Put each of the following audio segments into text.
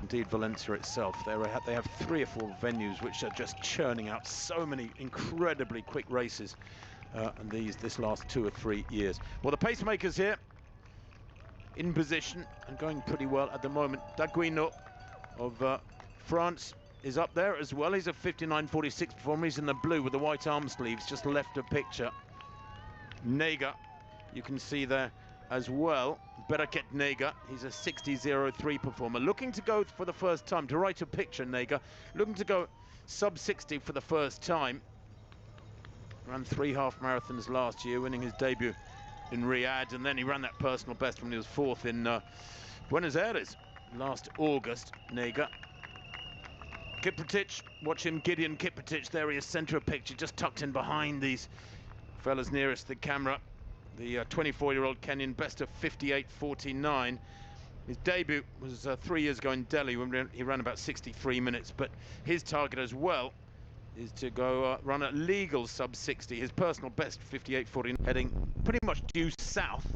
indeed Valencia itself. They have 3 or 4 venues which are just churning out so many incredibly quick races, and this last 2 or 3 years. Well, the pacemakers here in position and going pretty well at the moment. Daguino of France is up there as well. He's a 59.46 performer. He's in the blue with the white arm sleeves, just left of picture. Nega, you can see there as well. Bereket Nega, he's a 60.03 performer. Looking to go for the first time, to right of picture, Nega. Looking to go sub 60 for the first time. Ran 3 half marathons last year, winning his debut in Riyadh, and then he ran that personal best when he was 4th in Buenos Aires last August. Nega. Kiptoo, watch him, Gideon Kiptoo, there he is, centre of picture, just tucked in behind these fellas nearest the camera. The 24-year-old Kenyan, best of 58.49. His debut was 3 years ago in Delhi when he ran about 63 minutes, but his target as well is to go run a legal sub 60. His personal best 58.49, heading pretty much due south.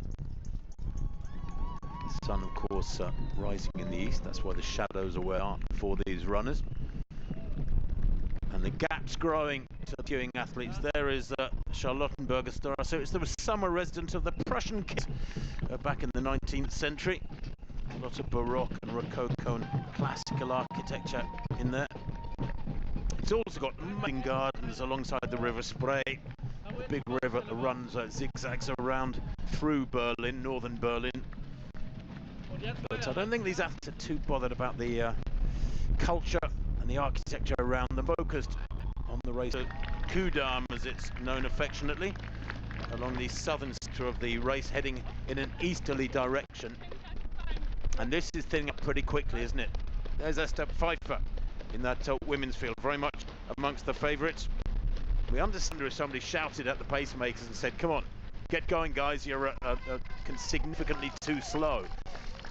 The sun, of course, rising in the east. That's why the shadows are where are for these runners. And the gap's growing to the queuing athletes. There is Charlottenburger star. So it's the summer resident of the Prussian kit back in the 19th century. A lot of Baroque and Rococo and classical architecture in there. It's also got amazing gardens alongside the River Spree, the big river that runs zigzags around through Berlin, northern Berlin. But I don't think these athletes are too bothered about the culture and the architecture around them. Focused on the race, Kudam as it's known affectionately, along the southern sector of the race, heading in an easterly direction. And this is thinning up pretty quickly, isn't it? There's Esther Pfeiffer in that women's field, very much amongst the favourites. We understand if somebody shouted at the pacemakers and said, come on, get going guys, you're significantly too slow.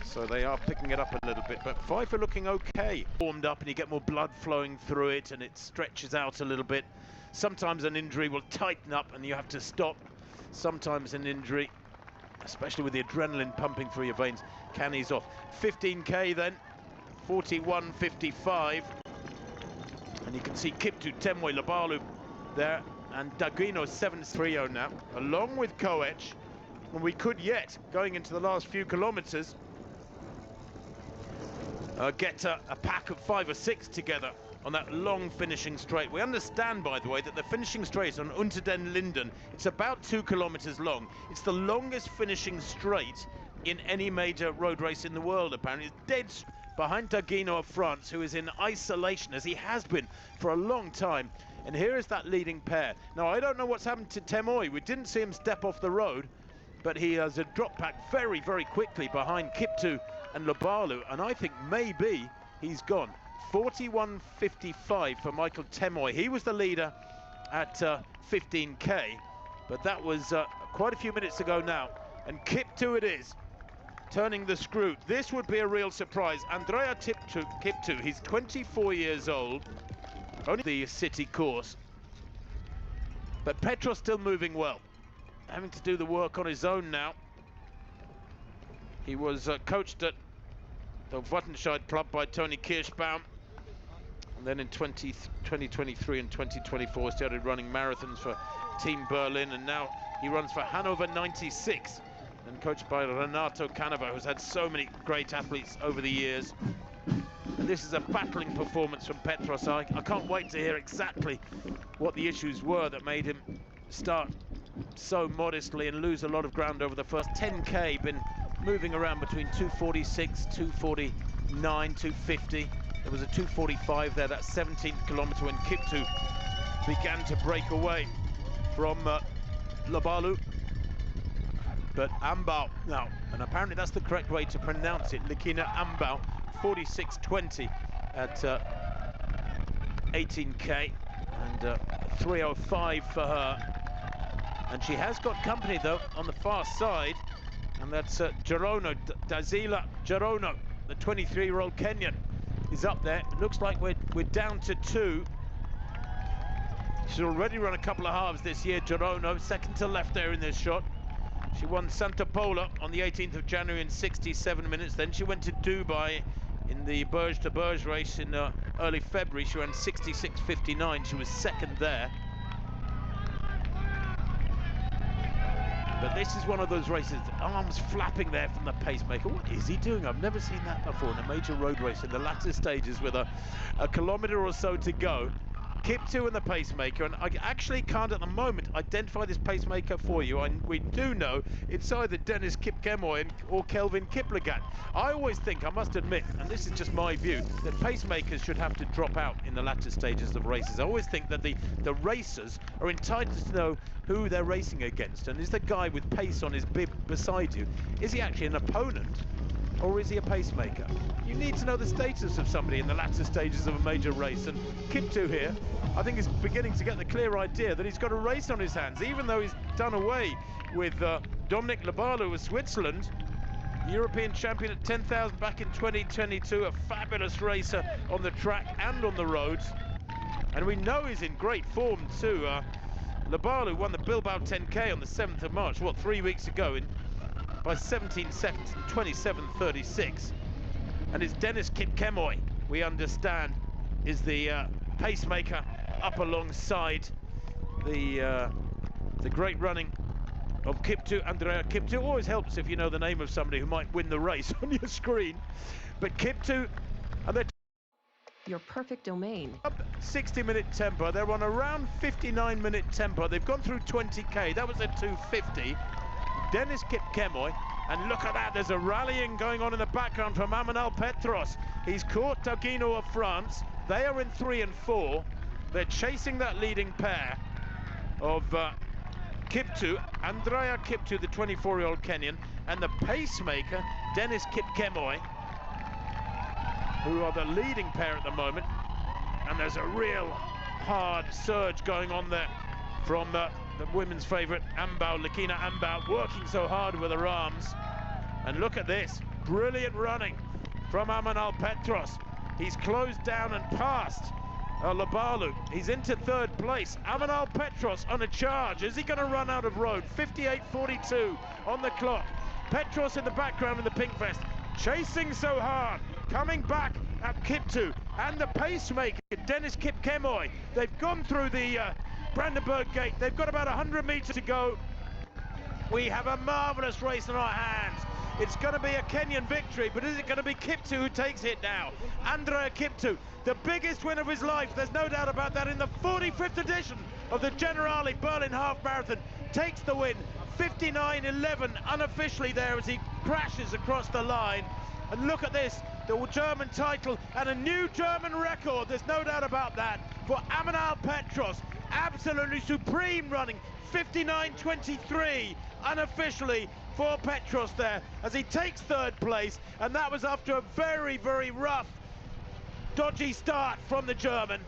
So they are picking it up a little bit, but Pfeiffer looking okay. Warmed up and you get more blood flowing through it and it stretches out a little bit. Sometimes an injury will tighten up and you have to stop. Sometimes an injury, especially with the adrenaline pumping through your veins, can ease off. 15k then, 41.55. And you can see Kiptoo, Temwe, Labalu there, and Daguino 7.30 now, along with Koech. And we could yet, going into the last few kilometres, get a pack of 5 or 6 together on that long finishing straight. We understand, by the way, that the finishing straight on Unter den Linden, it's about 2 kilometres long. It's the longest finishing straight in any major road race in the world, apparently. It's dead behind Daguino of France, who is in isolation, as he has been for a long time. And here is that leading pair. Now, I don't know what's happened to Temwe. We didn't see him step off the road, but he has a drop back very, very quickly behind Kiptoo and Labalu, and I think maybe he's gone. 41.55 for Michael Temwe. He was the leader at 15k, but that was quite a few minutes ago now. And Kiptoo it is, turning the screw. This would be a real surprise. Andrea Kiptoo, he's 24 years old, only the city course, but Petros still moving well, having to do the work on his own now. He was coached at the Wattenscheid club by Tony Kirschbaum, and then in 2023 and 2024 started running marathons for Team Berlin, and now he runs for Hannover 96, and coached by Renato Canova, who's had so many great athletes over the years. And this is a battling performance from Petros. I can't wait to hear exactly what the issues were that made him start so modestly and lose a lot of ground over the first 10k. Been moving around between 246, 249, 250. There was a 245 there, that 17th kilometre, when Kiptoo began to break away from Labalu. But Amebaw now, and apparently that's the correct way to pronounce it, Likina Amebaw, 46.20 at 18k, and 3:05 for her. And she has got company though on the far side, and that's Gerono, Dazila Gerono, the 23-year-old Kenyan, is up there. It looks like we're down to 2. She's already run a couple of halves this year, Gerono, second to left there in this shot. She won Santa Pola on the 18th of January in 67 minutes. Then she went to Dubai in the Berge to Berge race in early February. She ran 66.59. She was second there. But this is one of those races, arms flapping there from the pacemaker. What is he doing? I've never seen that before in a major road race in the latter stages with a kilometre or so to go. Kiptoo and the pacemaker, and I actually can't at the moment identify this pacemaker for you. We do know it's either Dennis Kipkemoy or Kelvin Kiplagat. I always think, I must admit, and this is just my view, that pacemakers should have to drop out in the latter stages of races. I always think that the racers are entitled to know who they're racing against, and is the guy with pace on his bib beside you, is he actually an opponent or is he a pacemaker? You need to know the status of somebody in the latter stages of a major race, and Kiptoo here, I think, is beginning to get the clear idea that he's got a race on his hands, even though he's done away with Dominic Labalu of Switzerland, European champion at 10,000 back in 2022, a fabulous racer on the track and on the roads, and we know he's in great form too. Labalu won the Bilbao 10K on the 7th of March, 3 weeks ago, by 17 seconds and 27.36. And it's Dennis Kipkemoy, we understand, is the pacemaker up alongside the great running of Kiptoo, Andrea Kiptoo. Always helps if you know the name of somebody who might win the race on your screen. But Kiptoo, and they're your perfect domain. 60-minute tempo. They're on around 59-minute tempo. They've gone through 20K. That was at 2:50. Dennis Kipkemoy, and look at that, there's a rallying going on in the background from Amebaw Petros. He's caught Dagino of France. They are in 3 and 4. They're chasing that leading pair of Kiptoo, Andrea Kiptoo, the 24-year-old Kenyan, and the pacemaker, Dennis Kipkemoy, who are the leading pair at the moment. And there's a real hard surge going on there from the women's favourite, Amebaw, Likina Amebaw, working so hard with her arms. And look at this, brilliant running from Amebaw Petros. He's closed down and passed Labalu. He's into 3rd place. Amebaw Petros on a charge. Is he going to run out of road? 58.42 on the clock. Petros in the background in the pink vest, chasing so hard, coming back at Kiptoo and the pacemaker, Dennis Kipkemoy. They've gone through the Brandenburg Gate. They've got about 100 meters to go. We have a marvelous race in our hands. It's going to be a Kenyan victory, but is it going to be Kiptoo who takes it now? Andrea Kiptoo, the biggest win of his life, there's no doubt about that, in the 45th edition of the Generali Berlin Half Marathon, takes the win. 59.11 unofficially there as he crashes across the line. And look at this, the German title and a new German record, there's no doubt about that, for Amebaw Petros. Absolutely supreme running, 59.23 unofficially for Petros there as he takes 3rd place, and that was after a very, very rough, dodgy start from the German.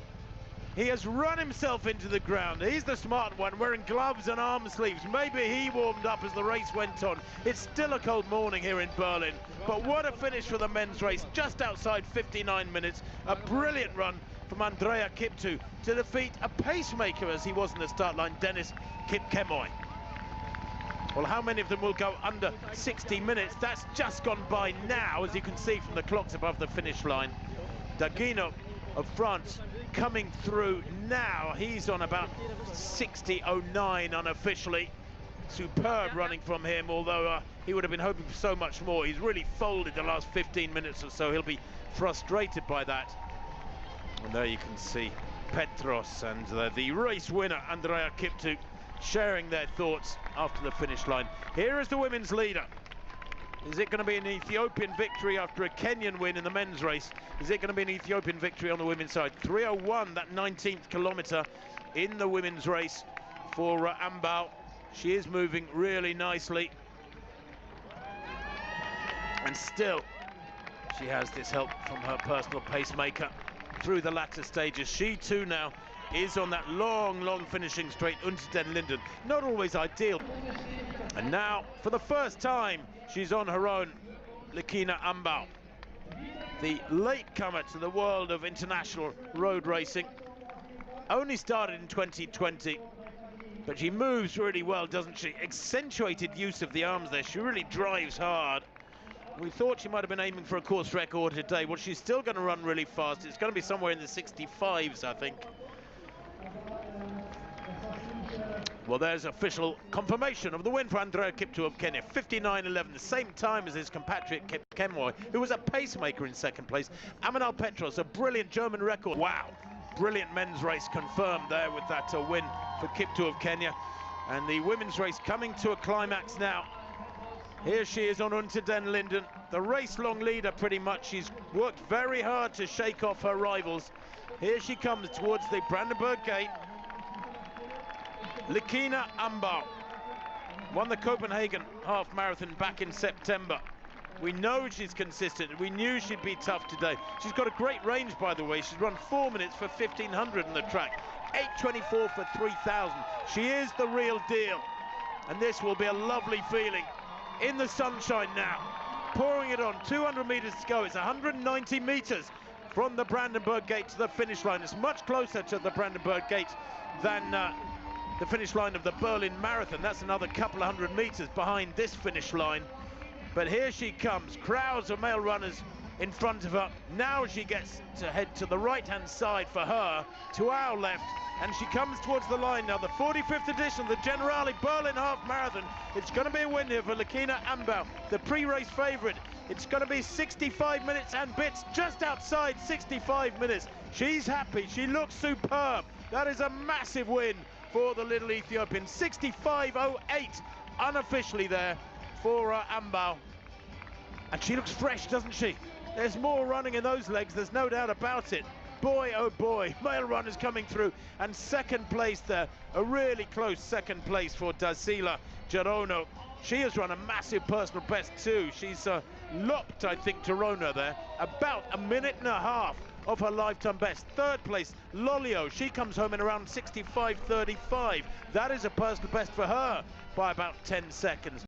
He has run himself into the ground. He's the smart one, wearing gloves and arm sleeves. Maybe he warmed up as the race went on. It's still a cold morning here in Berlin, but what a finish for the men's race, just outside 59 minutes. A brilliant run from Andrea Kiptoo to defeat a pacemaker as he was in the start line, Dennis Kipkemoy. Well, how many of them will go under 60 minutes? That's just gone by now, as you can see from the clocks above the finish line. Dagino of France coming through now. He's on about 60.09 unofficially. Superb running from him, although he would have been hoping for so much more. He's really folded the last 15 minutes or so. He'll be frustrated by that. And there you can see Petros and the race winner, Andrea Kiptoo, sharing their thoughts after the finish line. Here is the women's leader. Is it going to be an Ethiopian victory after a Kenyan win in the men's race? Is it going to be an Ethiopian victory on the women's side? 3:01, that 19th kilometre in the women's race for Amebaw. She is moving really nicely. And still, she has this help from her personal pacemaker through the latter stages. She too now is on that long, long finishing straight, Unter den Linden. Not always ideal. And now, for the first time, she's on her own, Likina Amebaw, the latecomer to the world of international road racing. Only started in 2020, but she moves really well, doesn't she? Accentuated use of the arms there. She really drives hard. We thought she might have been aiming for a course record today. Well, she's still going to run really fast. It's going to be somewhere in the 65s, I think. Well, there's official confirmation of the win for Andrea Kiptoo of Kenya. 59.11, the same time as his compatriot Kemwa, who was a pacemaker in second place. Amanal Petros, a brilliant German record. Wow, brilliant men's race confirmed there with that win for Kiptoo of Kenya. And the women's race coming to a climax now. Here she is on Unter den Linden, the race-long leader pretty much. She's worked very hard to shake off her rivals. Here she comes towards the Brandenburg Gate. Likina Amebaw won the Copenhagen Half Marathon back in September. We know she's consistent. We knew she'd be tough today. She's got a great range, by the way. She's run 4 minutes for 1,500 on the track, 8:24 for 3,000. She is the real deal. And this will be a lovely feeling in the sunshine now. Pouring it on, 200 meters to go. It's 190 meters from the Brandenburg Gate to the finish line. It's much closer to the Brandenburg Gate than the finish line of the Berlin Marathon. That's another couple of hundred meters behind this finish line. But here she comes, crowds of male runners in front of her. Now she gets to head to the right-hand side for her, to our left, and she comes towards the line now. The 45th edition of the Generali Berlin Half Marathon. It's going to be a win here for Likina Amebaw, the pre-race favourite. It's going to be 65 minutes and bits, just outside 65 minutes. She's happy, she looks superb. That is a massive win for the little Ethiopian. 65.08 unofficially there for Amebaw. And she looks fresh, doesn't she? There's more running in those legs, there's no doubt about it. Boy, oh boy, male runners coming through. And second place there, a really close second place for Dasila Gerono. She has run a massive personal best too. She's lopped, I think, Torona there, about a minute and a half of her lifetime best. Third place, Lolio. She comes home in around 65.35. That is a personal best for her by about 10 seconds.